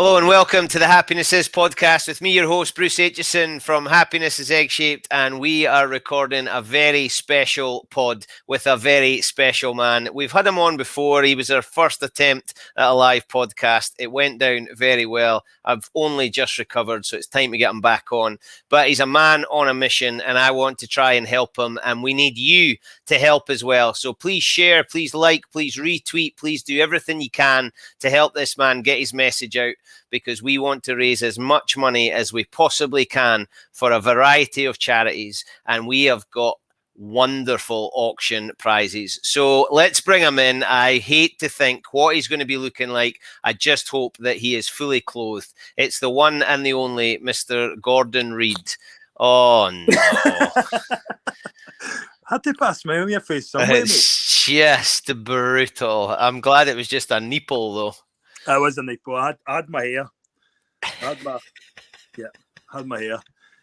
Hello and welcome to the Happiness Is podcast with me, your host, Bruce Aitchison from Happiness is Egg-Shaped, and we are recording a very special pod with a very special man. We've had him on before. He was our first attempt at a live podcast. It went down very well. I've only just recovered, so it's time to get him back on. But he's a man on a mission, and I want to try and help him, and we need you to help as well. So please share, please like, please retweet, please do everything you can to help this man get his message out, because we want to raise as much money as we possibly can for a variety of charities, and we have got wonderful auction prizes. So let's bring him in. I hate to think what he's going to be looking like. I just hope that he is fully clothed. It's the one and the only Mr. Gordy Reid. Oh, no. Had to put a smile on your face somewhere, It's just brutal. I'm glad it was just a nipple, though. I was a nipple. I had my hair. Had my hair.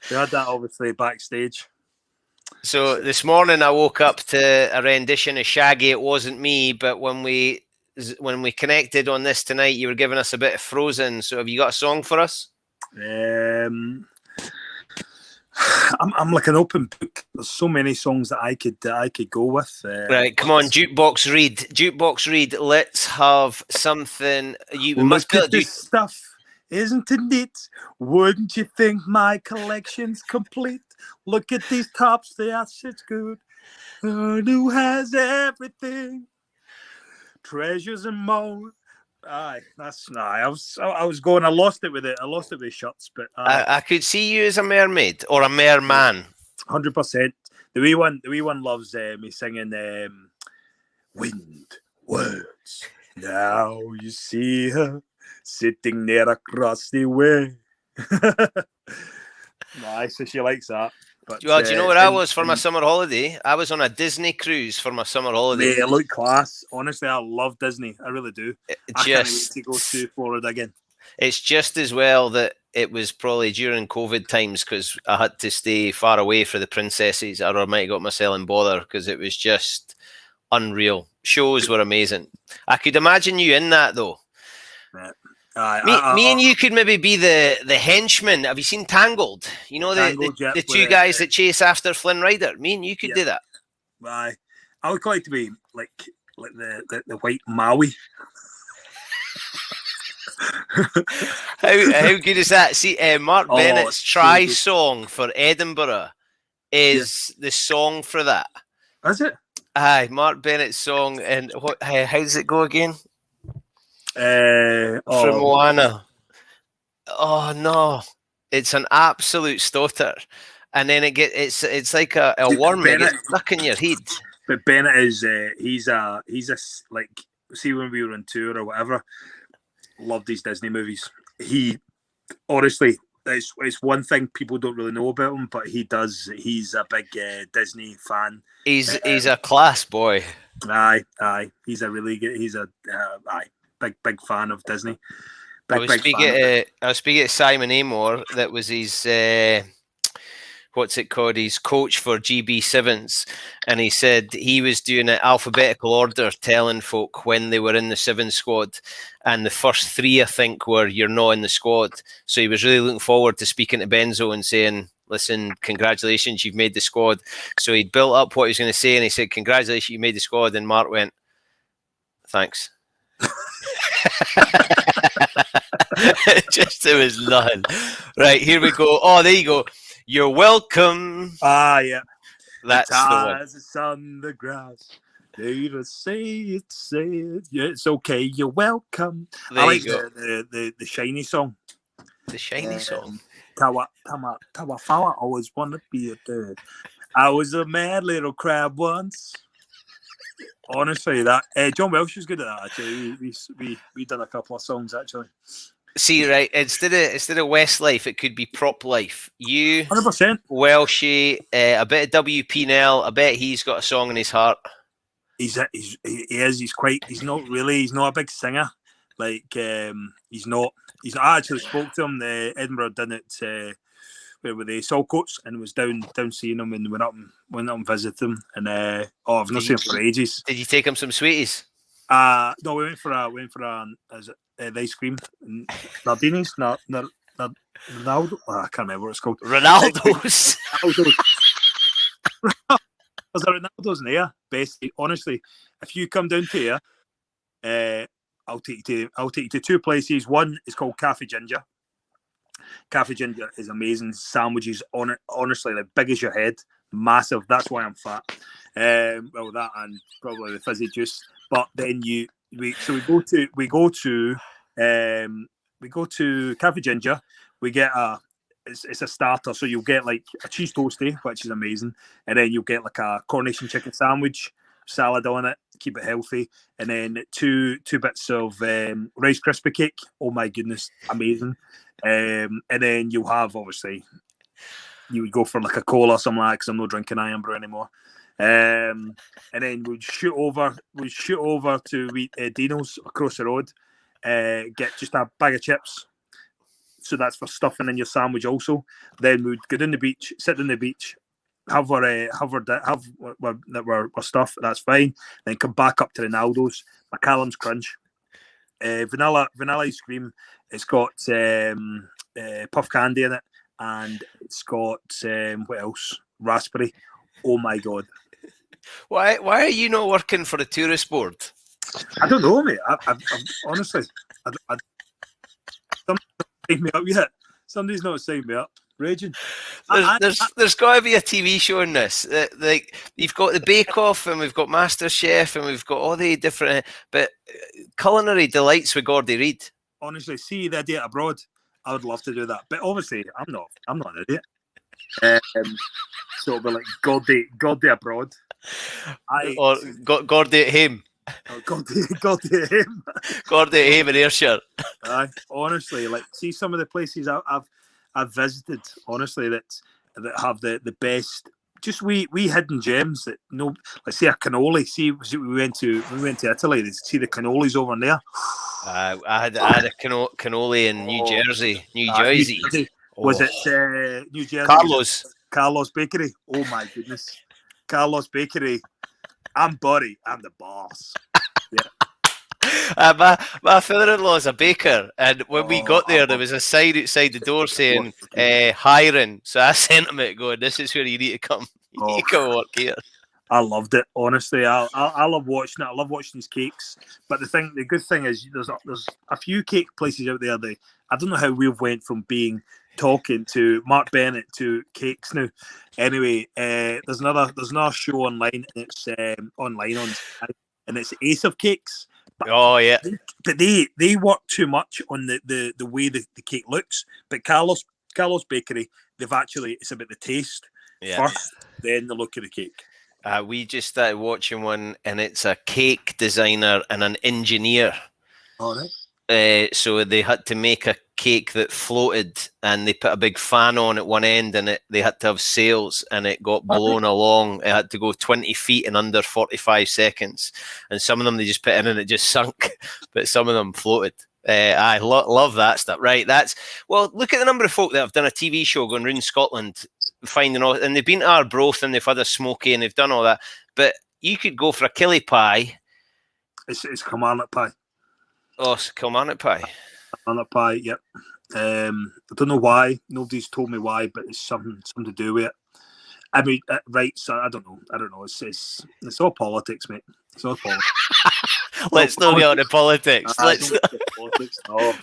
We had that obviously backstage. So this morning I woke up to a rendition of Shaggy, It Wasn't Me, but when we connected on this tonight, you were giving us a bit of Frozen. So have you got a song for us? I'm like an open book. There's so many songs that I could go with. Right, come on, Jukebox Reid. Let's have something. You must look at this stuff, isn't it neat? Wouldn't you think my collection's complete? Look at these tops, they are such good. Who has everything? Treasures and more. Aye, I was going. I lost it with shirts, but I could see you as a mermaid or a merman. 100%. The wee one loves me singing wind words. Now you see her sitting there across the way. Nice, so she likes that. But, well, do you know where I was for my summer holiday? I was on a Disney cruise for my summer holiday. It looked class. Honestly, I love Disney. I really do. I can't wait to go to Florida again. It's just as well that it was probably during COVID times, because I had to stay far away for the princesses, or I might have got myself in bother, because it was just unreal. Shows were amazing. I could imagine you in that, though. Right. Me and you could maybe be the henchmen. Have you seen Tangled? You know, the two guys that chase after Flynn Rider. Me and you could do that. I would like to be like the white Maui. How good is that? See, Mark Bennett's Try song for Edinburgh is the song for that. Is it? Aye, Mark Bennett's song. And how does it go again? From Moana. Oh no, it's an absolute stotter, and then it's like a worm that gets stuck in your head. But Bennett is he's a like, see, when we were on tour or whatever, loved these Disney movies. He honestly, it's one thing people don't really know about him, but he's a big Disney fan. He's a class boy. Aye, he's a really good. He's a big fan of Disney. I was speaking to Simon Amor. That was his what's it called? His coach for GB7s, and he said he was doing an alphabetical order, telling folk when they were in the 7 squad, and the first 3 I think were "you're not in the squad." So he was really looking forward to speaking to Benzo and saying, "Listen, congratulations, you've made the squad." So he built up what he was going to say, and he said, "Congratulations, you made the squad." And Mark went, "Thanks." It was nothing. Right, here we go. Oh, there you go. You're welcome. Yeah. That's the one. It's on the grass. They just say it. Yeah, it's okay. You're welcome. There I like you go. the Shiny song. The Shiny song. Tawafala always wanna be a bird. I was a mad little crab once. Honestly, that John Welsh was good at that. Actually, we done a couple of songs actually. See, right, instead of Westlife, it could be Prop Life. You 100%. Welshy, a bit of WP Nell. I bet he's got a song in his heart. He's not a big singer. Like he's not. I actually spoke to him. The Edinburgh done it. Where were they? Saltcoats, and was down seeing him, and went up and visited him. And I've not seen him for ages. Did you take him some sweeties? No, we went for is it, the ice cream. Nardini's, Ronaldo. Oh, I can't remember what it's called. Ronaldo's. Ronaldo's. There's a Ronaldo's in there. Basically, honestly, if you come down to here, I'll take you to two places. One is called Cafe Ginger. Cafe Ginger is amazing. Sandwiches on it, honestly, like big as your head, massive. That's why I'm fat. Well, that and probably the fizzy juice. But then we go to Cafe Ginger. We get it's a starter, so you'll get like a cheese toastie, which is amazing, and then you'll get like a Coronation chicken sandwich, salad on it, keep it healthy, and then two bits of Rice Krispie cake. Oh my goodness, amazing. And then you'll have, obviously, you would go for like a cola or something like that, because I'm not drinking Irn-Bru anymore. And then we'd shoot over to Dino's across the road, get just a bag of chips. So that's for stuffing in your sandwich also. Then we'd go down the beach, sit on the beach, have our stuff. That's fine. Then come back up to Ronaldo's, Macallan's Crunch, vanilla ice cream. It's got puff candy in it, and it's got what else? Raspberry. Oh my god! Why are you not working for the tourist board? I don't know, mate. I honestly, somebody's not signed me up yet. Somebody's not signed me up. Raging. There's got to be a TV show in this. Like, you've got the Bake Off, and we've got Master Chef, and we've got all the different, but culinary delights with Gordy Reid. Honestly, see the idea abroad. I would love to do that, but obviously, I'm not an idiot. So it'll be like Gordy abroad. Or Gordy at home. Oh, Gordy at home. Gordy at home in Ayrshire. Honestly, like, see some of the places I've visited. Honestly, that have the best, just wee hidden gems that let's say a cannoli. See, we went to Italy. To see the cannolis over there. I had a cannoli in New Jersey. Was it New Jersey? Carlos Bakery. Oh my goodness, Carlos Bakery. I'm Buddy. I'm the boss. Yeah. My father-in-law's a baker, and when we got there was a sign outside the door saying hiring. So I sent him it going, this is where you need to come. You need to come work here. I loved it, honestly. I love watching it. I love watching these cakes. But the good thing is there's a few cake places out there. I don't know how we've went from talking to Mark Bennett to cakes now. Anyway, there's another show online, and it's online and it's Ace of Cakes. But, yeah. But they work too much on the way the cake looks. But Carlos Bakery, it's about the taste first, then the look of the cake. We just started watching one, and it's a cake designer and an engineer. All right. So they had to make a cake that floated, and they put a big fan on at one end, and they had to have sails, and it got blown along. It had to go 20 feet in under 45 seconds. And some of them they just put in and it just sunk, but some of them floated. I love that stuff. Right. Look at the number of folk that have done a TV show going around Scotland, finding all, and they've been to Arbroath, and they've had a smoky, and they've done all that. But you could go for a killie pie. It's Kilmarnock pie. Oh, it's Kilmarnock pie. Kilmarnock pie, yep. I don't know why. Nobody's told me why, but it's something to do with it. I mean, right? So I don't know. It's all politics, mate. It's all politics. Let's not get on the politics. Politics. No,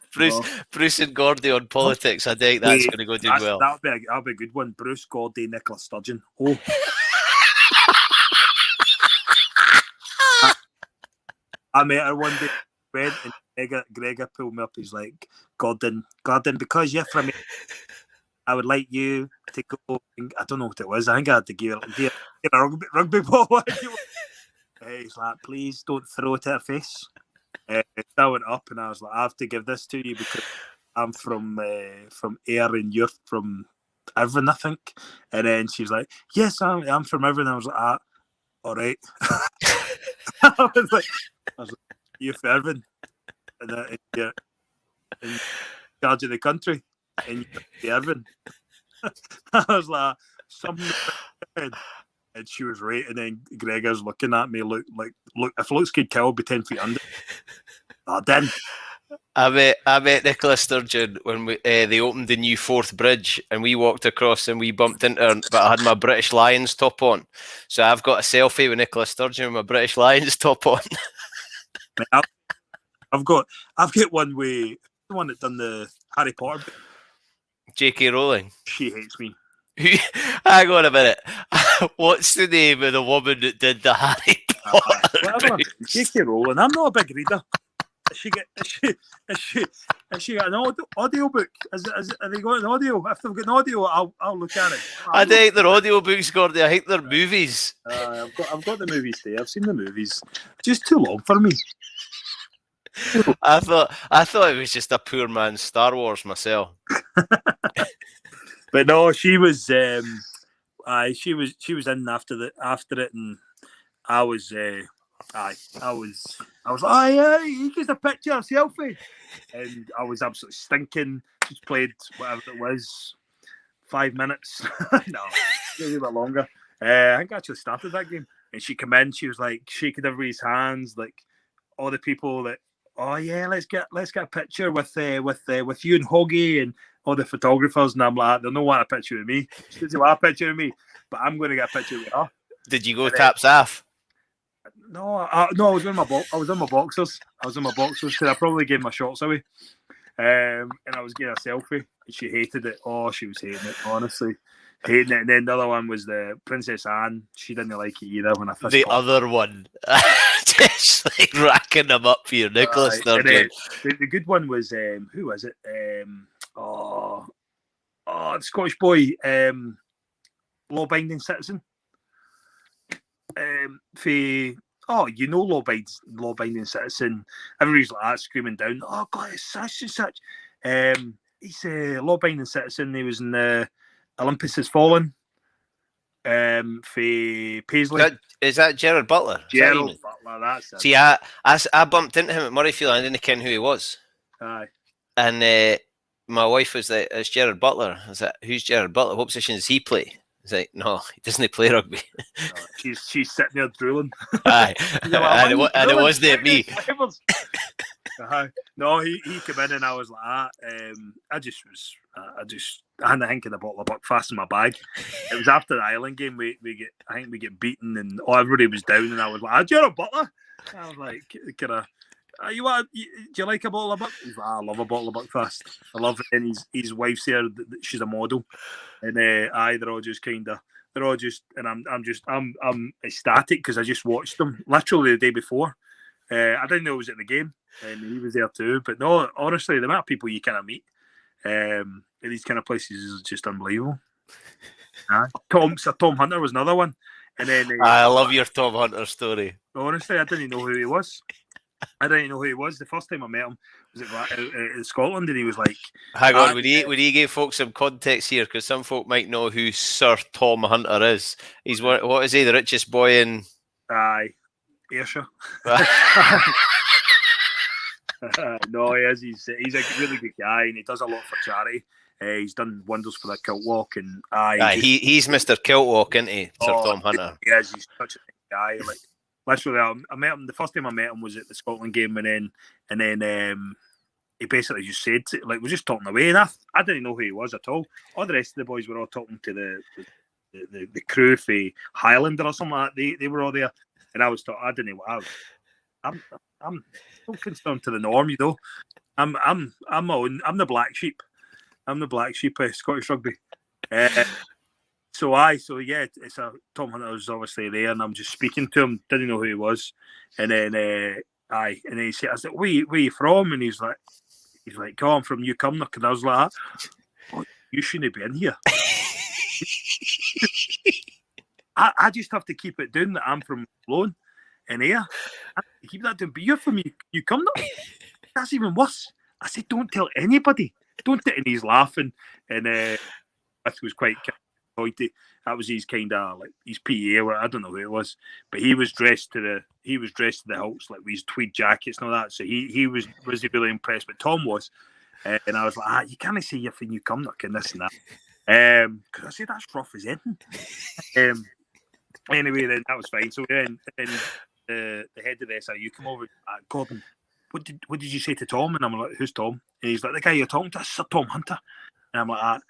Bruce and Gordy on politics. I think that's going to go down well. That'll be a good one. Bruce, Gordy, Nicola Sturgeon. Oh. I met her one day. Went and Gregor pulled me up. He's like, Gordon, because you're from me, I would like you to go. I don't know what it was. I think I had to give a rugby ball. He's like, please don't throw it at her face. I went up and I was like, I have to give this to you because I'm from Ayr and you're from Irvine, I think. And then she's like, yes, I'm from Irvine. I was like, all right. I was like, you're from Irvine, and you're in charge of the country, and you're from Irvine. I was like, something. and she was right, and then Gregor's looking at me, look, if looks could kill, I'd be 10 feet under. I didn't. I met Nicola Sturgeon when they opened the new Forth Bridge, and we walked across and we bumped into her, but I had my British Lions top on. So I've got a selfie with Nicola Sturgeon with my British Lions top on. I've got one with the one that done the Harry Potter. J.K. Rowling. She hates me. Hang on a minute. What's the name of the woman that did the Harry Potter? J.K. Rowling. I'm not a big reader. Has she got an audio book? Have they got an audio? If they've got an audio, I'll look at it. I think they're audio books, Gordy. I think they're movies. I've got the movies there. I've seen the movies. Just too long for me. I thought it was just a poor man's Star Wars myself. But no, she was in after it, and I was like, yeah, he gets a picture, a selfie, and I was absolutely stinking. Just played whatever it was, 5 minutes. No, maybe a bit longer. I think I actually started that game, and she came in. She was like shaking everybody's hands, like all the people that. Oh yeah, let's get a picture with you and Hoggy and all the photographers. And I'm like, they don't want a picture of me. She doesn't want a picture of me, but I'm going to get a picture with her. Did you go taps off? No, I was in my boxers. Because I probably gave my shorts away. And I was getting a selfie. And she hated it. Oh, she was hating it, honestly. Hating it. And then the other one was the Princess Anne. She didn't like it either when I first The other one. Just like racking them up for your Nicola Sturgeon. The good one was, who was it? The Scottish boy, law-binding citizen. Law-binding citizen. Everybody's like that, screaming down, oh God, it's such and such. He's a law-binding citizen. He was in the Olympus Has Fallen. For Paisley. Is that Gerard Butler? Gerard Butler, that's it. See, I bumped into him at Murrayfield. I didn't ken who he was. Aye. And my wife was like, "It's Gerard Butler." I was like, "Who's Gerard Butler? What position does he play?" He's like, "No, he doesn't play rugby." No, she's sitting there drooling. Aye, and it wasn't me. No, he came in and I was like, I hadn't a hink of the bottle of Buckfast in my bag. It was after the Ireland game. We get beaten and everybody was down and I was like, Gerard Butler. I was like, do you like a bottle of Buck? He's like, I love a bottle of Buckfast. I love it. And his wife's here. She's a model. And they're all just and I'm ecstatic because I just watched them literally the day before. I didn't know he was at the game, and he was there too. But no, honestly, the amount of people you kind of meet in these kind of places is just unbelievable. Tom Hunter was another one, and then I love your Tom Hunter story. Honestly, I didn't know who he was. The first time I met him was in Scotland, and he was like, "Hang on, would he give folks some context here? Because some folk might know who Sir Tom Hunter is. He's what is he? The richest boy in Ayrshire. No, he is. He's a really good guy, and he does a lot for charity. He's done wonders for the Kilt Walk, and he's Mr. Kilt Walk, isn't he, Sir Tom Hunter? He is. He's such a nice guy. Like literally, I met him. The first time I met him was at the Scotland game, and then he basically just said, like, we're just talking away, and I didn't know who he was at all. All the rest of the boys were all talking to the crew for Highlander or something like that. They were all there. And I was talking. I didn't know what I was. I'm so concerned to the norm, you know. I'm the black sheep. I'm the black sheep of Scottish rugby. So it's a Tom Hunter was obviously there, and I'm just speaking to him. Didn't know who he was, and then and then he said, "I said, where you from?" And he's like, "Oh, I'm from Newcomnock," and I was like, "Oh, you shouldn't be in here." I just have to keep it down that I'm from Malone and Ayr. I have to keep that down. But you're from Newcomnock. That's even worse. I said, don't tell anybody. Don't tell. And he's laughing. And it was quite pointy. That was his kind of like his PA. I don't know who it was, but he was dressed to the hilts, like with his tweed jackets and all that. So he was really impressed. But Tom was, and I was like, you can't say you're from Newcomnock and this and that. Because I said that's rough as anything. Anyway, then that was fine. So then the head of the SIU come over. Gordon, what did you say to Tom? And I'm like, who's Tom? And he's like, the guy you're talking to, Sir Tom Hunter. And I'm like,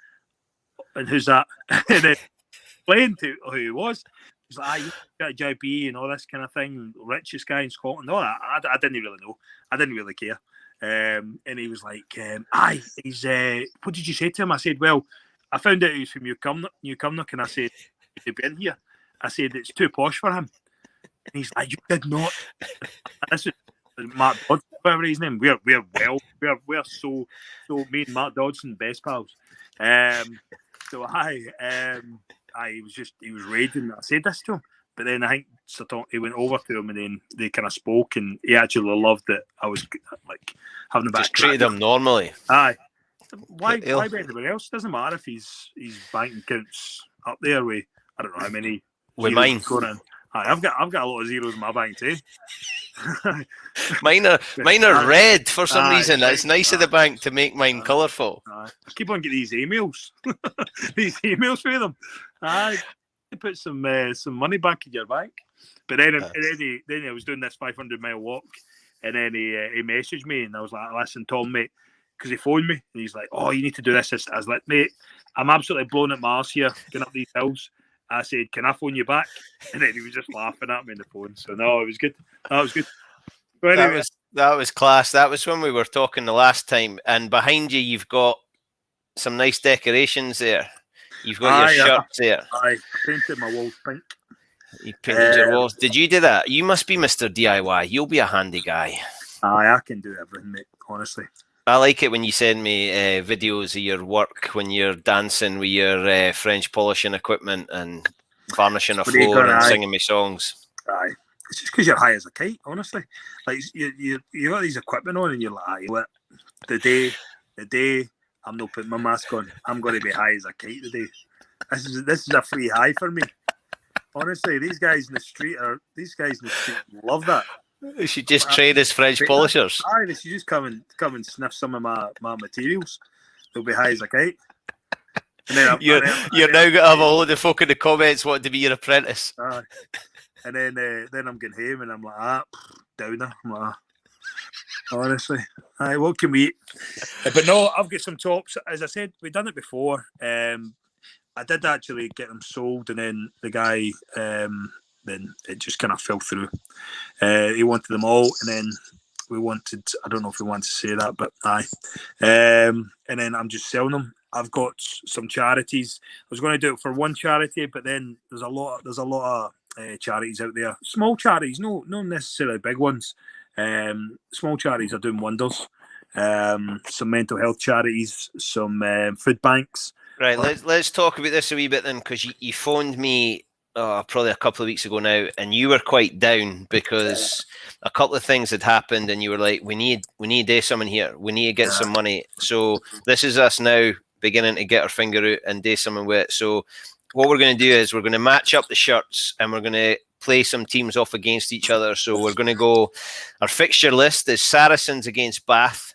and who's that? And then explained to who he was. He's like, you got a JB and all this kind of thing, richest guy in Scotland. No, I didn't really know. I didn't really care. And he was like, he's what did you say to him? I said, well, I found out he was from New Cumnock, and I said, he'd be in here. I said, it's too posh for him. And he's like, you did not. This is Mark Dodson, whatever his name. We're so me and Mark Dodson best pals. So he was raging. I said this to him, but then I think he went over to him, and then they kind of spoke, and he actually loved that I was like having a bit. Just treated him normally. Aye. Why be anybody else? Doesn't matter if his bank account's up there with I don't know how many. With mine. I've got a lot of zeros in my bank too. mine are red for some reason. It's nice of the bank to make mine colourful. I keep on getting these emails. These emails for them. You put some money back in your bank. But then I was doing this 500-mile walk, and then he messaged me, and I was like, listen, Tom, mate, because he phoned me, and he's like, oh, you need to do this. I was like, mate, I'm absolutely blown at my arse here, going up these hills. I said, can I phone you back? And then he was just laughing at me on the phone. So, no, it was good. That was good. But anyway. That was class. That was when we were talking the last time. And behind you, you've got some nice decorations there. You've got your shirts there. I painted my walls pink. You painted your walls. Did you do that? You must be Mr. DIY. You'll be a handy guy. I can do everything, mate, honestly. I like it when you send me videos of your work when you're dancing with your French polishing equipment and varnishing a floor and singing me songs. Aye, it's just because you're high as a kite, honestly. Like you got these equipment on and you're like, the day I'm not putting my mask on, I'm going to be high as a kite today. This is a free high for me. Honestly, these guys in the street love that. They should just trade as French polishers. Aye, they should just come and sniff some of my materials. They'll be high as a kite. You're now going to have a load of folk in the comments wanting to be your apprentice. Aye. And then I'm getting home and I'm like, downer. I'm like, honestly. Aye, what can we eat? But no, I've got some tops. As I said, we've done it before. I did actually get them sold, and then the guy... then it just kind of fell through. He wanted them all, and then I don't know if we want to say that, but aye. And then I'm just selling them. I've got some charities. I was going to do it for one charity, but then there's a lot of charities out there. Small charities, no necessarily big ones. Small charities are doing wonders. Some mental health charities, some food banks. Right, let's talk about this a wee bit then, because you phoned me probably a couple of weeks ago now, and you were quite down because a couple of things had happened, and you were like, we need to do something here. We need to get some money. So this is us now beginning to get our finger out and do something with it. So what we're going to do is we're going to match up the shirts, and we're going to play some teams off against each other. So we're going to go, our fixture list is Saracens against Bath,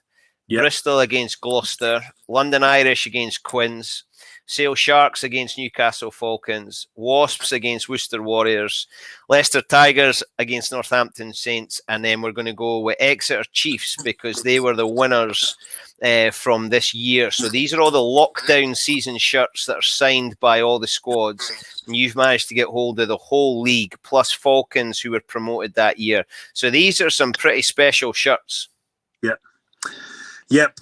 Bristol against Gloucester, London Irish against Quins, Sale Sharks against Newcastle Falcons, Wasps against Worcester Warriors, Leicester Tigers against Northampton Saints, and then we're going to go with Exeter Chiefs because they were the winners from this year. So these are all the lockdown season shirts that are signed by all the squads, and you've managed to get hold of the whole league, plus Falcons who were promoted that year. So these are some pretty special shirts. Yep.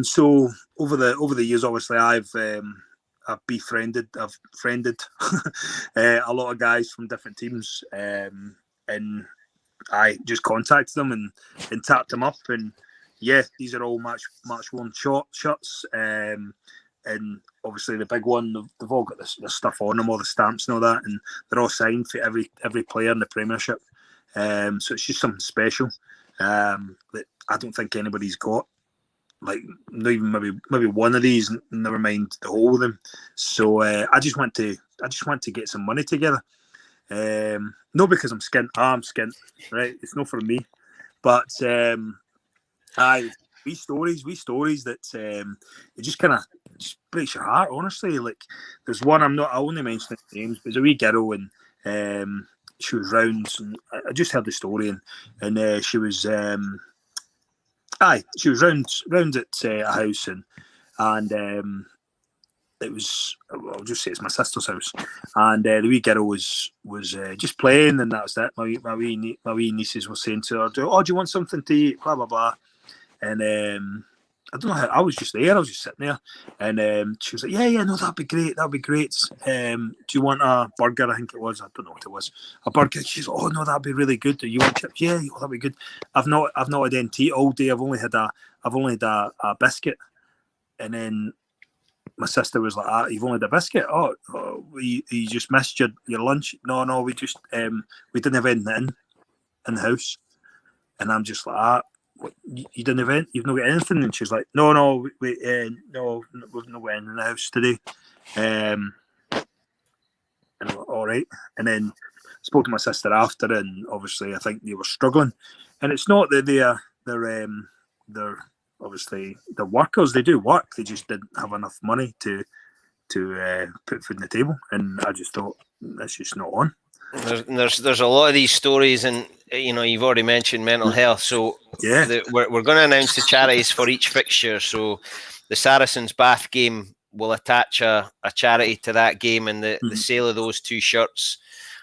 So over the years, obviously, I've friended a lot of guys from different teams, and I just contacted them and tapped them up, and these are all match worn shirts, and obviously the big one, they've all got the stuff on them, all the stamps and all that, and they're all signed for every player in the Premiership. So it's just something special that I don't think anybody's got. Like, not even maybe one of these, never mind the whole of them. So I just want to get some money together. Not because I'm skint. I'm skint, right? It's not for me. But we stories that it just kind of breaks your heart, honestly. Like, there's one, I only mention names, but there's a wee girl, and She was round, and I just heard the story, and she was she was round at a house, and it was, I'll just say it's my sister's house, and the wee girl was just playing, and that was it. My wee nieces were saying to her, "Oh, do you want something to eat?" Blah blah blah, and I don't know how, I was just there, I was just sitting there, and she was like, yeah, no, that'd be great. Do you want a burger? I think it was, I don't know what it was, a burger. She's like, oh no, that'd be really good. Do you want chips? Yeah, that'd be good. I've not had anything to eat all day. I've only had a biscuit. And then my sister was like, you've only had a biscuit? Oh, you just missed your lunch? No, we just we didn't have anything in the house. And I'm just like, what, you didn't have anything? You've not got anything? And she's like, no, no, we've not got anything in the house today. And I'm like, all right. And then I spoke to my sister after, and obviously I think they were struggling. And it's not that they're obviously the workers. They do work. They just didn't have enough money to put food on the table. And I just thought, that's just not on. There's a lot of these stories, and you've already mentioned mental health. So yeah, we're going to announce the charities for each fixture. So the Saracens Bath game will attach a charity to that game, and the sale of those 2 shirts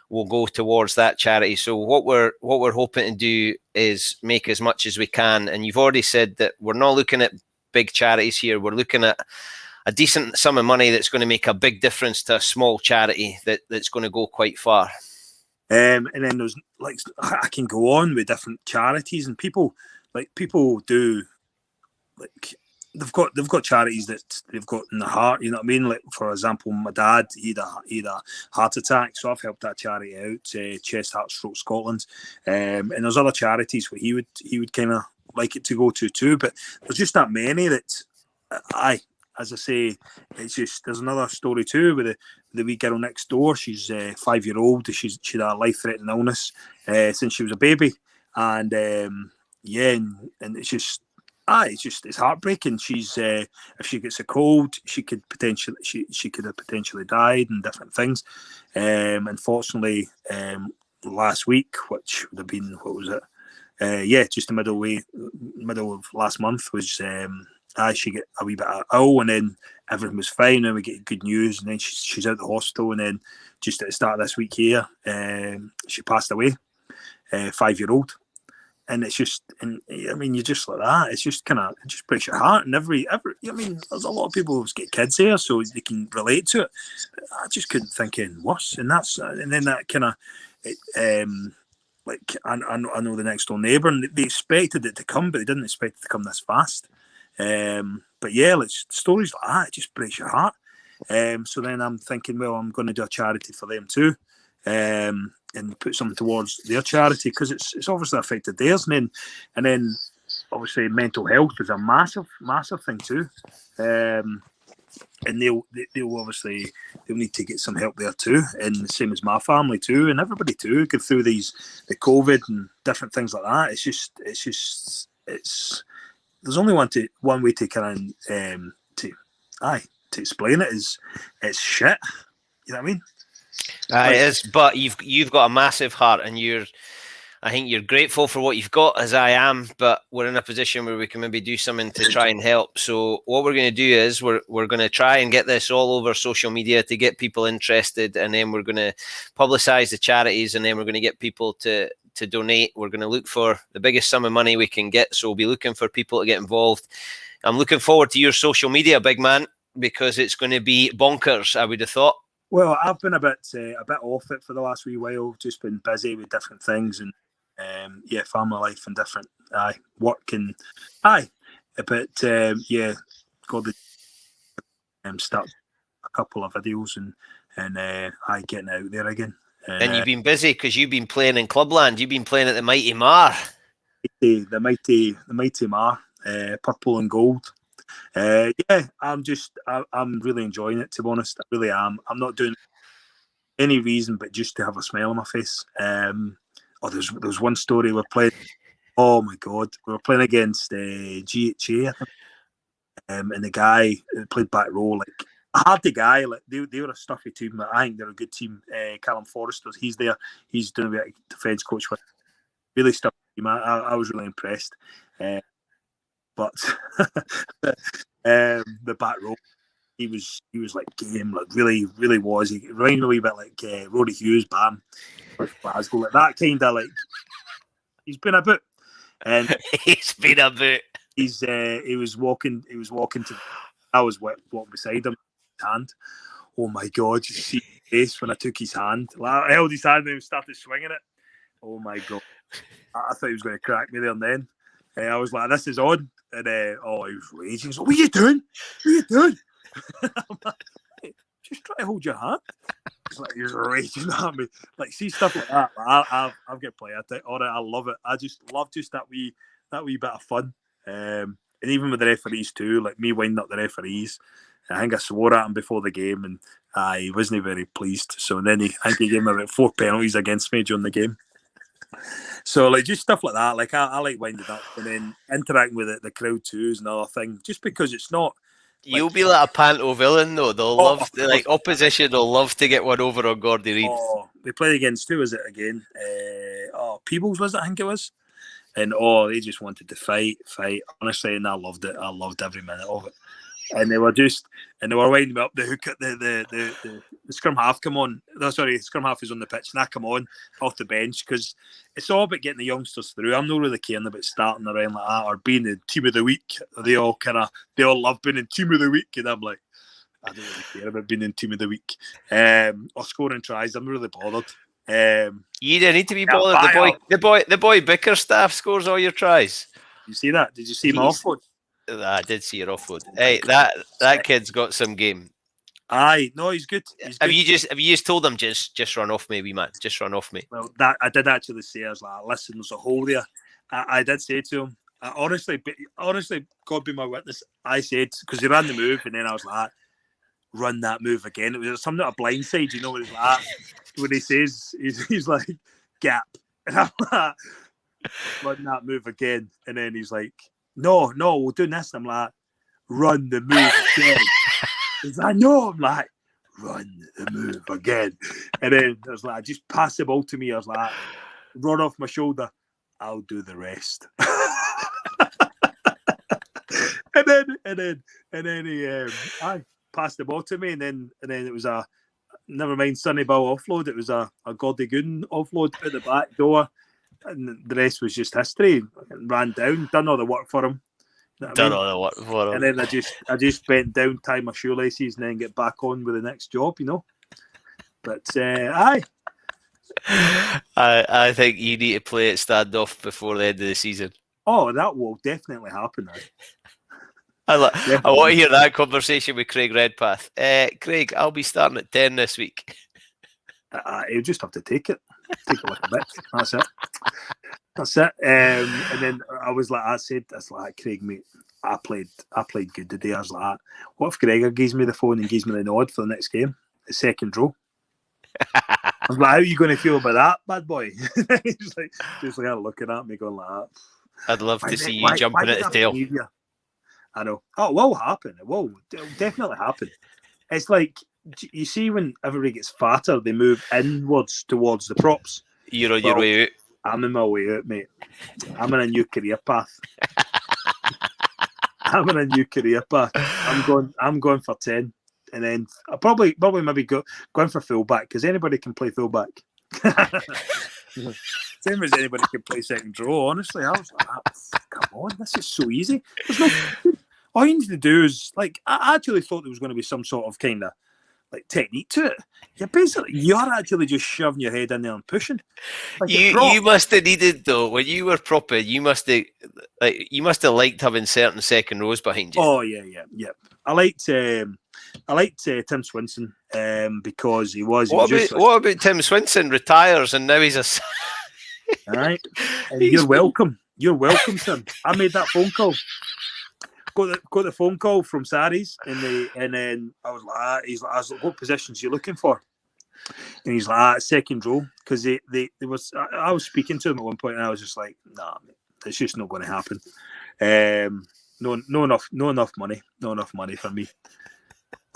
will go towards that charity. So what we're hoping to do is make as much as we can. And you've already said that we're not looking at big charities here. We're looking at a decent sum of money that's going to make a big difference to a small charity that's going to go quite far. And then there's, like, I can go on with different charities, and people do, like, they've got charities that they've got in the heart. You know what I mean? Like, for example, my dad, he had a heart attack, so I've helped that charity out, Chest Heart Stroke Scotland, and there's other charities where he would kind of like it to go to too. But there's just that many that as I say, it's just, there's another story too with the wee girl next door. She's 5-year-old. She'd had a life-threatening illness since she was a baby, and and it's just, it's heartbreaking. She's if she gets a cold, she could have potentially died, and different things. Unfortunately, last week, which would have been, what was it? Just the middle of last month was. She get a wee bit ill, and then everything was fine, and we get good news, and then she's out of the hospital, and then just at the start of this week here, she passed away, 5-year-old, and it's just, and I mean, you're just like that. It's just kind of, it just breaks your heart, and every I mean, there's a lot of people who's get kids here, so they can relate to it. I just couldn't think anything worse, and then that kind of, like, I know the next door neighbour, and they expected it to come, but they didn't expect it to come this fast. But yeah, like, stories like that, it just breaks your heart. So then I'm thinking, well, I'm going to do a charity for them too, and put something towards their charity, because it's obviously affected theirs. And then obviously mental health is a massive thing too. And they'll obviously, they'll need to get some help there too, and the same as my family too, and everybody too, go through the COVID and different things like that. It's there's only one way to kind of to explain it, is it's shit. You know what I mean? It is, but you've got a massive heart, and I think you're grateful for what you've got, as I am, but we're in a position where we can maybe do something to try and help. So what we're going to do is we're going to try and get this all over social media to get people interested, and then we're going to publicize the charities, and then we're going to get people to donate. We're going to look for the biggest sum of money we can get, so we'll be looking for people to get involved. I'm looking forward to your social media, big man, because it's going to be bonkers, I would have thought. Well, I've been a bit off it for the last wee while, just been busy with different things, and family life and different work, and but Gordy start a couple of videos, and getting out there again. And you've been busy because you've been playing in Clubland. You've been playing at the Mighty Mar. The Mighty Mar, purple and gold. I'm really enjoying it, to be honest. I really am. I'm not doing any reason but just to have a smile on my face. There's one story we're playing. Oh my God, we were playing against GHA, I think. And the guy who played back row, like, I had the guy, like they were a stuffy team, but I think they're a good team. Callum Forrester, he's there. He's doing a bit of defence coach with really stuffy team. I was really impressed. But the back row, he was like game, like really was. He reminded me a wee bit like Roddy Hughes, Bam, with Glasgow, like that kind of like. He's been a bit, and he's been a bit. He was walking to. I was walking beside him, hand. Oh my God! You see his face when I took his hand. Like, I held his hand and he started swinging it. Oh my God! I thought he was going to crack me there and then. I was like, "This is on," and he was raging. He's like, "What are you doing? What are you doing?" I'm like, "Just try to hold your hand." He's like, he's raging at me. Like, see stuff like that. I've got play at it. All right, I love it. I just love just that wee bit of fun. And even with the referees too, like me winding up the referees. I think I swore at him before the game, and he wasn't very pleased. So then I think he gave me about 4 penalties against me during the game. So like just stuff like that. Like I like winding up, and then interacting with the crowd too is another thing. Just because it's not. You'll be like a panto villain though. They'll love opposition. They'll love to get one over on Gordy Reid. They played against, who was it again? Peebles was it? I think it was. And they just wanted to fight. Honestly, and I loved it. I loved every minute of it. And they were winding me up. The hook at the scrum half come on. No, sorry, scrum half is on the pitch, and I come on off the bench because it's all about getting the youngsters through. I'm not really caring about starting around like that or being the team of the week. They all love being in team of the week, and I'm like, I don't really care about being in team of the week or scoring tries. I'm really bothered. You don't need to be bothered. The boy Bickerstaff scores all your tries. You see that? Did you see my offload? I did see your offload. Hey, that kid's got some game. Aye, no, he's good. Have you just told him just run off me, wee man? Just run off me. Well, that I did actually say. I was like, listen, there's a hole there. I did say to him. Honestly, God be my witness. I said because he ran the move, and then I was like, run that move again. It was something a blindside, you know what it's like when he says he's like gap, and I'm like, run that move again, and then he's like, no, we're doing this. And I'm like, run the move again. He's like, no. I'm like, run the move again. And then I was like, just pass the ball to me. I was like, run off my shoulder. I'll do the rest. and then he passed the ball to me, and then it was a never mind Sunny Ball offload. It was a Gordy Gooden offload out the back door. And the rest was just history. Ran down, done all the work for him. All the work for him. And then I just bent down, tied my shoelaces, and then get back on with the next job, you know. But aye. I think you need to play it standoff before the end of the season. Oh, that will definitely happen. I want to hear that conversation with Craig Redpath. Craig, I'll be starting at 10 this week. He'll just have to take it. Take it like a bit. That's it. And then I said, Craig, mate, I played good today. I was like, what if Gregor gives me the phone and gives me the nod for the next game, the second row? I was like, how are you going to feel about that, bad boy? He's like, just looking at me, going like that. I'd love to see you jumping at the tail. I know. Oh, it will happen. It'll definitely happen. It's like, you see when everybody gets fatter, they move inwards towards the props. You're on your way out. I'm in my way out, mate. I'm in a new career path. I'm going for 10. And then I'll probably maybe going for fullback, because anybody can play fullback. Same as anybody can play second row, honestly. I was like, come on, this is so easy. All you need to do is, like, I actually thought there was going to be some sort of kind of like technique to it. You're actually just shoving your head in there and pushing. Like you must have needed, though, when you were proper, you must have liked having certain second rows behind you. Oh yeah. I liked Tim Swinson because he was. What about Tim Swinson retires and now he's a. All right, you're welcome. You're welcome, Tim. I made that phone call. Got the phone call from Saris, and then I was like, I was like, what positions are you looking for? And he's like, second row, because I was speaking to him at one point, and I was just like, nah, mate, it's just not going to happen. No enough money for me.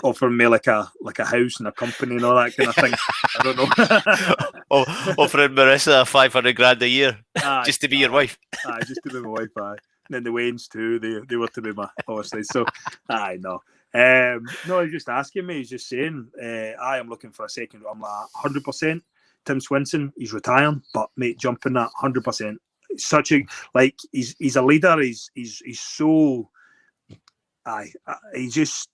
offering me like a house and a company and all that kind of thing. I don't know. Offering Marissa $500,000 a year just to be your wife. Just to be my wife. And then the Waynes too. They were to be my, obviously. So, no. No, he's just asking me. He's just saying, I am looking for a second. I'm like 100%. Tim Swinson, he's retiring, but mate, jumping that 100%. Such a he's a leader. He's so. He's just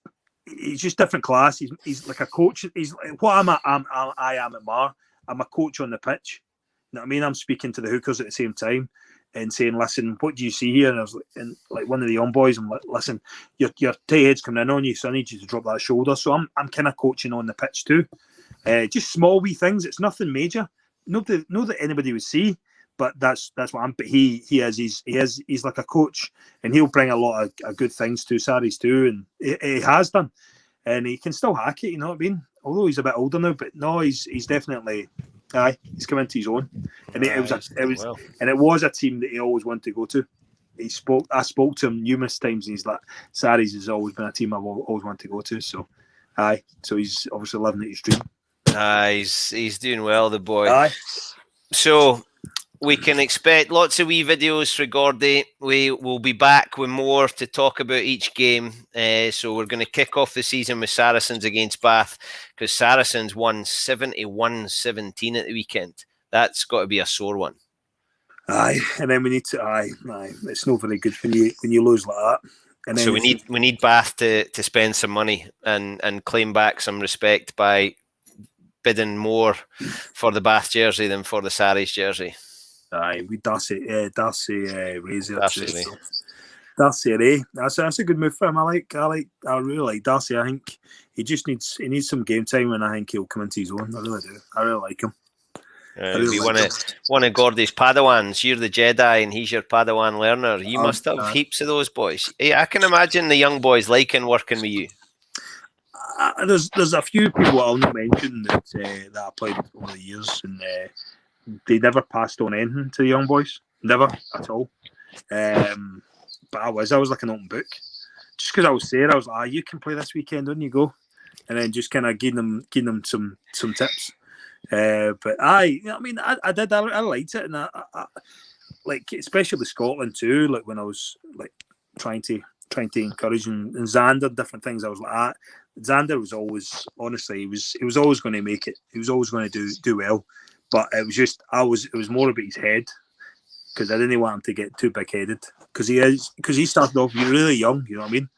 different class. He's like a coach. He's what I am at Mar. I'm a coach on the pitch. You know what I mean? I'm speaking to the hookers at the same time and saying, "Listen, what do you see here?" And I was like one of the young boys. I'm like, "Listen, your tight head's coming in on you, so I need you to drop that shoulder." So I'm kind of coaching on the pitch too. Just small wee things. It's nothing major. Not that anybody would see, but that's what I'm. But he's like a coach, and he'll bring a lot of good things to Saris too, and he has done, and he can still hack it. You know what I mean? Although he's a bit older now, but no, he's definitely. He's come into his own, and it was a team that he always wanted to go to. I spoke to him numerous times, and he's like, Saris has always been a team I've always wanted to go to. So, so he's obviously living his dream. He's doing well, the boy. So we can expect lots of wee videos for Gordy. We will be back with more to talk about each game. So we're going to kick off the season with Saracens against Bath, because Saracens won 71-17 at the weekend. That's got to be a sore one. And then we need to. It's not very good when you lose like that. And then so we need Bath to spend some money and claim back some respect by bidding more for the Bath jersey than for the Saris jersey. We Darcy Razor. Absolutely. Darcy Ray. That's a good move for him. I really like Darcy. I think he needs some game time, and I think he'll come into his own. I really do. I really like him. One of Gordy's Padawans. You're the Jedi, and he's your Padawan learner. You must have heaps of those boys. I can imagine the young boys liking working with you. There's a few people I'll not mention that I played over the years, and they never passed on anything to the young boys, never at all. But I was like an open book, just because I was there. I was like, you can play this weekend, on you go, and then just kind of giving them some tips. But I did. I liked it, and I like, especially Scotland too. Like when I was like trying to encourage and Xander, different things. I was like that. Xander was always, honestly, he was always going to make it. He was always going to do well. But it was more about his head, because I didn't want him to get too big headed, because he started off really young. You know what I mean?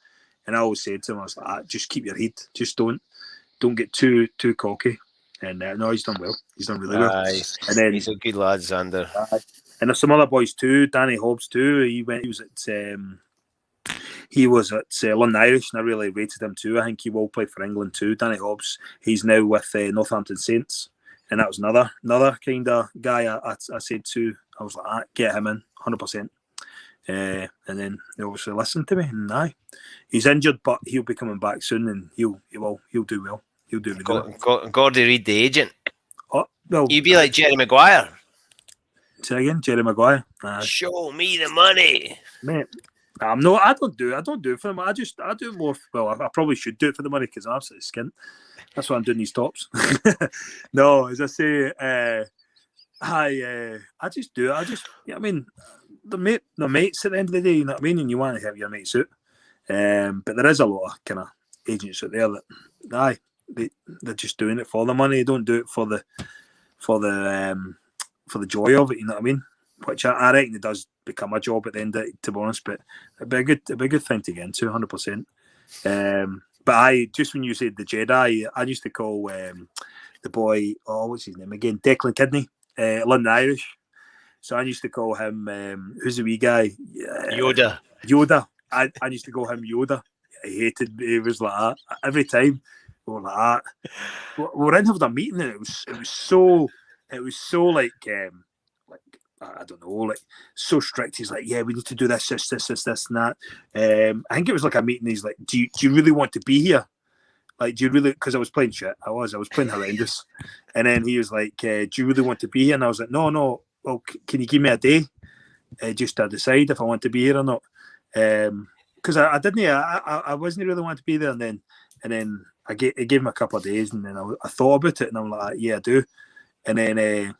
And I always said to him, I was like, just keep your head. Just don't get too cocky. And no, he's done well. He's done really well. And then he's a good lad, Xander. And there's some other boys too. Danny Hobbs too. He was at London Irish, and I really rated him too. I think he will play for England too. Danny Hobbs. He's now with Northampton Saints, and that was another kind of guy I said to. I was like, get him in 100%. And then they obviously listened to me, and he's injured, but he'll be coming back soon, and he'll do well. He'll do really well. Gordy Reid, the agent. Oh, well, you'd be like Jerry Maguire. Say again, Jerry Maguire. Show me the money, mate. I don't do it for them. I do it more. Well, I probably should do it for the money, because I'm absolutely skint. That's why I'm doing these tops. No, as I say, I just do it. You know what I mean, the mates at the end of the day. You know what I mean, and you want to have your mates out. But there is a lot of kind of agents out there that they're just doing it for the money. They don't do it for the joy of it. You know what I mean? Which I reckon it does become a job at the end of it, to be honest. But it'd be a good thing to get into, 100%. But just when you said the Jedi, I used to call the boy, what's his name again? Declan Kidney, London Irish. So I used to call him, who's the wee guy? Yoda. I used to call him Yoda. He was like that every time. We were like that. We were in having a meeting, and it was so like I don't know, like so strict. He's like, yeah, we need to do this, and that. I think it was like a meeting. He's like, do you really want to be here? Like, do you really? Because I was playing shit. I was playing horrendous. And then he was like, do you really want to be here? And I was like, no. Well, can you give me a day just to decide if I want to be here or not? Because I didn't. I wasn't really want to be there. And then And then it gave me a couple of days, and then I thought about it, and I'm like, yeah, I do. And then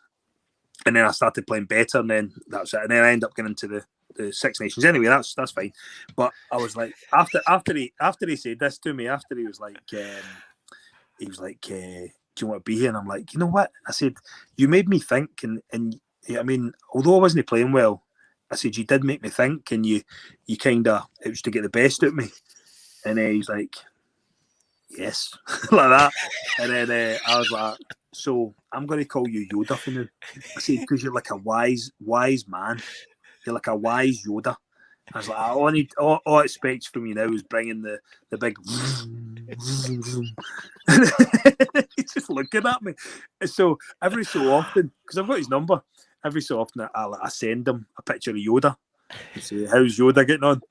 I started playing better, and then that's it. And then I ended up getting into the Six Nations. Anyway, that's fine. But I was like, after he said this to me, after he was like, do you want to be here? And I'm like, you know what? I said, you made me think, and I mean, although I wasn't playing well, I said, you did make me think, and you kind of, it was to get the best out of me. And he's like, yes, like that. And then I was like, so I'm going to call you Yoda for now. I said, because you're like a wise man. You're like a wise Yoda. I was like, all I expect from you now is bringing the big. He's just looking at me. So every so often, because I've got his number, every so often I send him a picture of Yoda and say, how's Yoda getting on?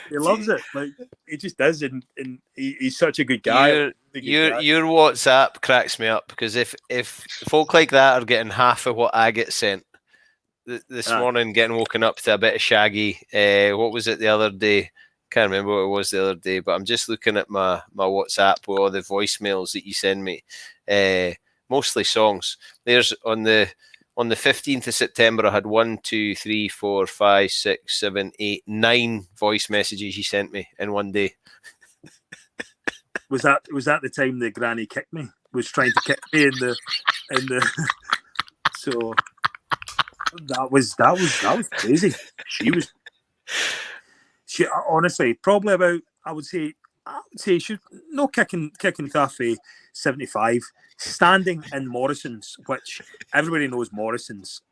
He loves it. Like, he just does, and he's such a good guy. Your WhatsApp cracks me up, because if folk like that are getting half of what I get sent this morning, getting woken up to a bit of Shaggy. What was it the other day? Can't remember what it was the other day, but I'm just looking at my WhatsApp with all the voicemails that you send me. Mostly songs. There's on the 15th of September, I had 1, 2, 3, 4, 5, 6, 7, 8, 9 voice messages you sent me in one day. Was that the time the granny kicked me? Was trying to kick me in the so that was crazy. She honestly probably about I would say she no kicking cafe 75, standing in Morrison's, which everybody knows Morrison's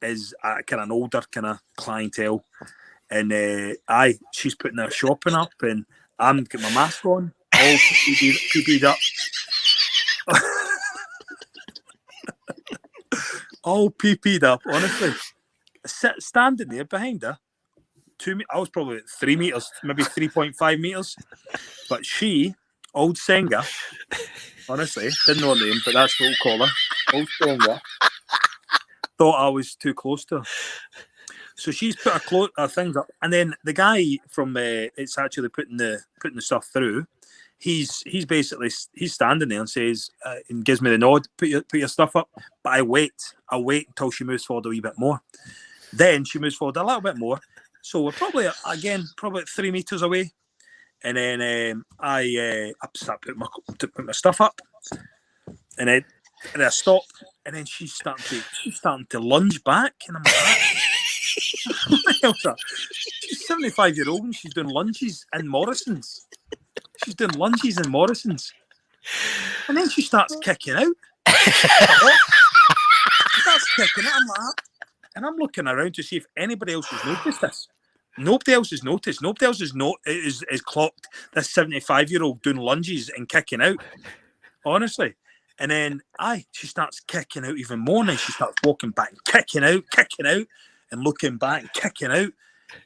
is a kind of an older kind of clientele, and she's putting her shopping up, and I'm getting my mask on, all PP'd up. All PP'd up, honestly. Standing there behind her, I was probably 3 meters, maybe 3.5 meters. But she, old Senga, honestly, didn't know her name, but that's what we'll call her, old Senga, thought I was too close to her. So she's put her things up, and then the guy from it's actually putting the stuff through. He's standing there and says and gives me the nod. Put your stuff up. But I wait until she moves forward a wee bit more. Then she moves forward a little bit more. So we're probably 3 meters away. And then I start putting my stuff up, and I stop, and then she's starting to lunge back, and I'm like, she's 75-year-old and she's doing lunges in Morrison's. She's doing lunges in Morrison's. And then she starts kicking out. She starts kicking out. And I'm looking around to see if anybody else has noticed this. Nobody else has noticed. Nobody else is clocked this 75-year-old doing lunges and kicking out. Honestly. And then she starts kicking out even more, and then she starts walking back, kicking out, and looking back, kicking out.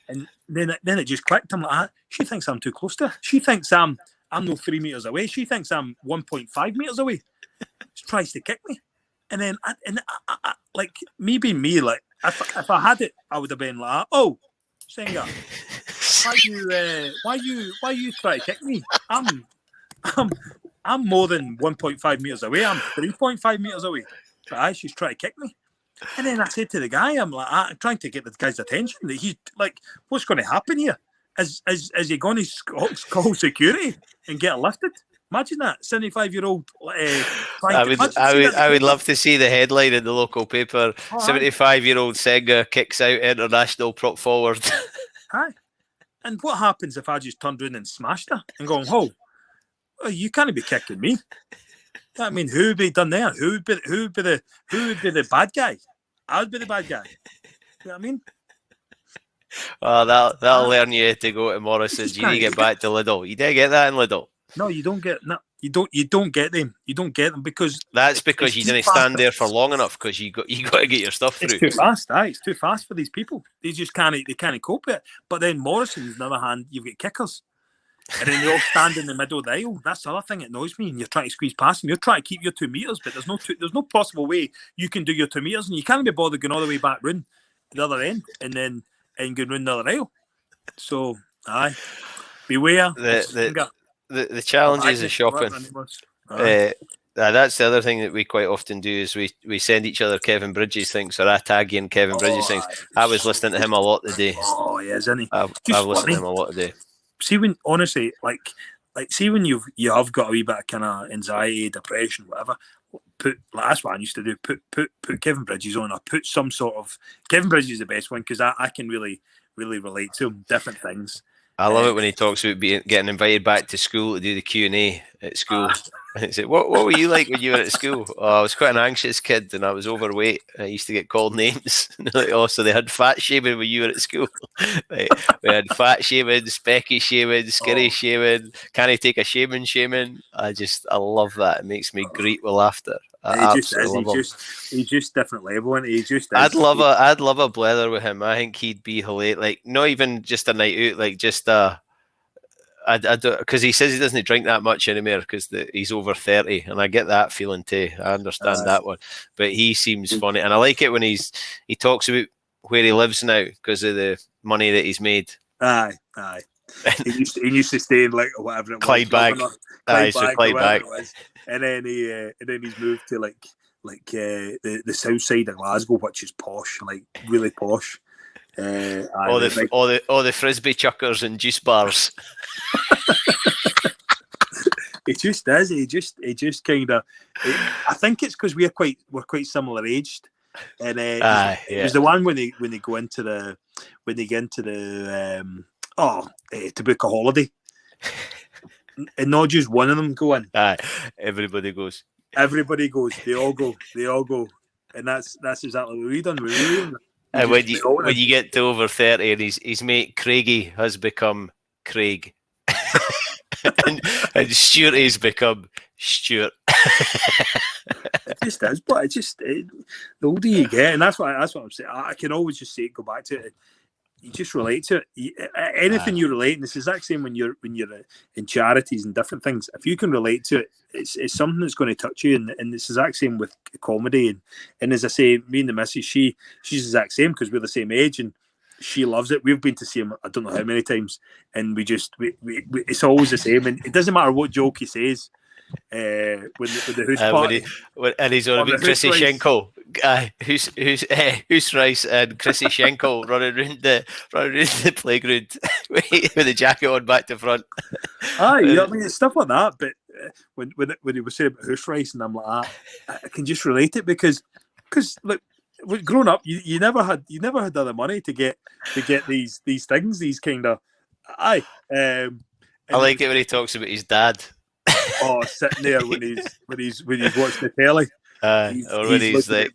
And then it just clicked. I'm like, she thinks I'm too close to her. She thinks I'm no 3 meters away. She thinks I'm 1.5 meters away. She tries to kick me. And then I like me being me, like if I had it, I would have been like, oh, Singer, why you try to kick me? I'm more than 1.5 meters away. I'm 3.5 meters away. But she's trying to kick me. And then I said to the guy, I'm like, I'm trying to get the guy's attention. That he's like, what's going to happen here? Is he going to call security and get lifted? Imagine that 75-year-old. I would love to see the headline in the local paper. 75-year-old Senga kicks out international prop forward. Aye. And what happens if I just turned around and smashed her and going, oh, you can't be kicking me? I mean, who would be done there? Who would be the bad guy? I would be the bad guy. You know what I mean? Oh, that'll learn you to go to Morrison's. You need to get back to Lidl. You did get that in Lidl. No, you don't get you don't get them. You don't get them because that's because you didn't stand there for long enough, because you got to get your stuff through. It's too fast. It's too fast for these people. They just can't cope with it. But then Morrison's, on the other hand, you've got kickers. And then they all stand in the middle of the aisle. That's the other thing that annoys me. And you're trying to squeeze past them. You're trying to keep your 2 meters, but there's no possible way you can do your 2 meters, and you can't be bothered going all the way back round the other end and going round the other aisle. So, aye. Beware. The challenges of shopping. That's the other thing that we quite often do is we send each other Kevin Bridges things, or I tag in Kevin Bridges things. I was listening to him a lot today. Oh, yeah, isn't he? I've listened to him a lot today. See, when honestly, see when you have got a wee bit of kind of anxiety, depression, whatever. That's what I used to do. Put Kevin Bridges on, or put some sort of Kevin Bridges is the best one because I can really relate to him. Different things. I love it when he talks about getting invited back to school to do the Q&A at school. And he said, what were you like when you were at school? Oh, I was quite an anxious kid and I was overweight. I used to get called names. Like, oh, so they had fat shaming when you were at school. Like, we had fat shaming, specky shaming, skinny shaming. Can I take a shaming? I love that. It makes me greet with laughter. He's just different level, and he just. I'd love a blether with him. I think he'd be hilarious. Like, not even just a night out, like just I don't, because he says he doesn't drink that much anymore because he's over 30, and I get that feeling too. I understand that one, but he seems funny, and I like it when he talks about where he lives now because of the money that he's made. Aye. he used to stay in like whatever it was, Clydebank. And then he's moved to like the south side of Glasgow, which is posh, like really posh. All the frisbee chuckers and juice bars. It just is. He just kind of. I think it's because we're quite similar aged, and it was the one when they go into the to book a holiday, and not just one of them go in. Everybody goes. They all go, and that's exactly what we done. And when you get to over 30 and his mate Craigie has become Craig and Stuart has become Stuart. It just is, but the older you get, and that's what I'm saying. I can always just say, go back to it. You just relate to it. Anything you relate, and it's the exact same when you're in charities and different things. If you can relate to it, it's something that's going to touch you, and it's the exact same with comedy. And as I say, me and the missus, she's the exact same because we're the same age, and she loves it. We've been to see him I don't know how many times, and we it's always the same, and it doesn't matter what joke he says. When the house party, and he's on about Chrissy Schenkel, who's rice and Chrissy Schenkel running around the playground with the jacket on back to front. I mean, it's stuff like that. But when he was saying about house rice, and I'm like, I can just relate it because like growing up, you never had other money to get these things, these kind of I like it when he talks about his dad. Oh, sitting there when he's watching the telly. Or when he's like,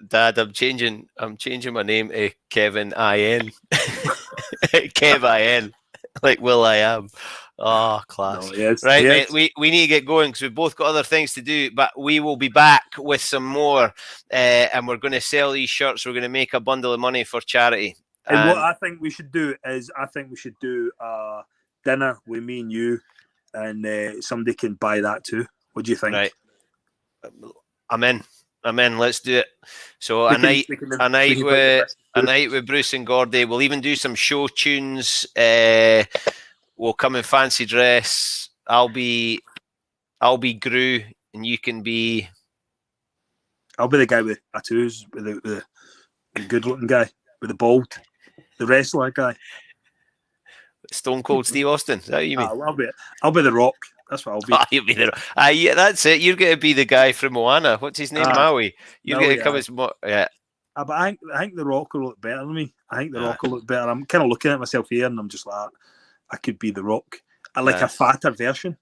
Dad, I'm changing my name to Kevin IN. Kev IN. Like Will I Am. Oh, class. No, yes, right, yes. Mate, we need to get going because we've both got other things to do, but we will be back with some more and we're going to sell these shirts. We're going to make a bundle of money for charity. And what I think we should do is dinner with me and you, and somebody can buy that too. What do you think? Right. I'm in. Let's do it. So a night with Bruce and Gordy. We'll even do some show tunes. We'll come in fancy dress. I'll be Gru, and you can be. I'll be the guy with tattoos, with the good-looking guy with the bald, the wrestler guy. Stone Cold Steve Austin. Is that what you mean? I'll be the Rock. That's what I'll be. You'll be the Rock. Yeah, that's it. You're going to be the guy from Moana. What's his name? Maui. You're going to come as yeah. But I think the Rock will look better than me. Rock will look better. I'm kind of looking at myself here, and I'm just like, I could be the Rock. I like a fatter version,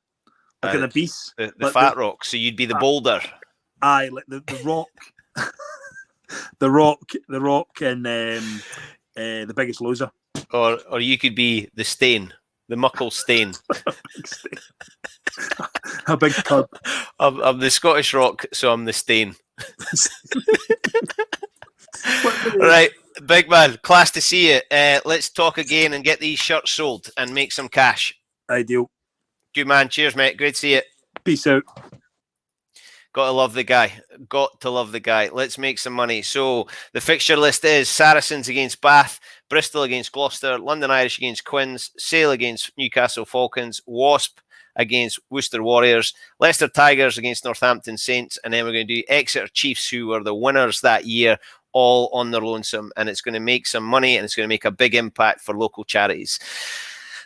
like the Beast. The fat Rock. So you'd be the Boulder. Aye, like the Rock. the Rock, and the Biggest Loser. Or you could be the Stain, the Muckle Stain. A big cub. I'm the Scottish Rock, so I'm the Stain. Right, big man, class to see you. Let's talk again and get these shirts sold and make some cash. Ideal. Good man. Cheers, mate. Great to see you. Peace out. Got to love the guy. Got to love the guy. Let's make some money. So the fixture list is Saracens against Bath, Bristol against Gloucester, London Irish against Quins, Sale against Newcastle Falcons, Wasp against Worcester Warriors, Leicester Tigers against Northampton Saints, and then we're going to do Exeter Chiefs, who were the winners that year, all on their lonesome. And it's going to make some money, and it's going to make a big impact for local charities.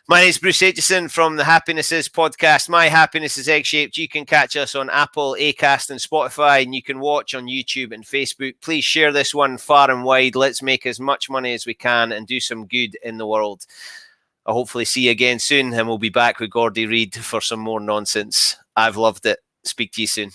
My name is Bruce Aitchison from the Happiness Is podcast. My Happiness is Egg-Shaped. You can catch us on Apple, Acast and Spotify, and you can watch on YouTube and Facebook. Please share this one far and wide. Let's make as much money as we can and do some good in the world. I'll hopefully see you again soon, and we'll be back with Gordy Reid for some more nonsense. I've loved it. Speak to you soon.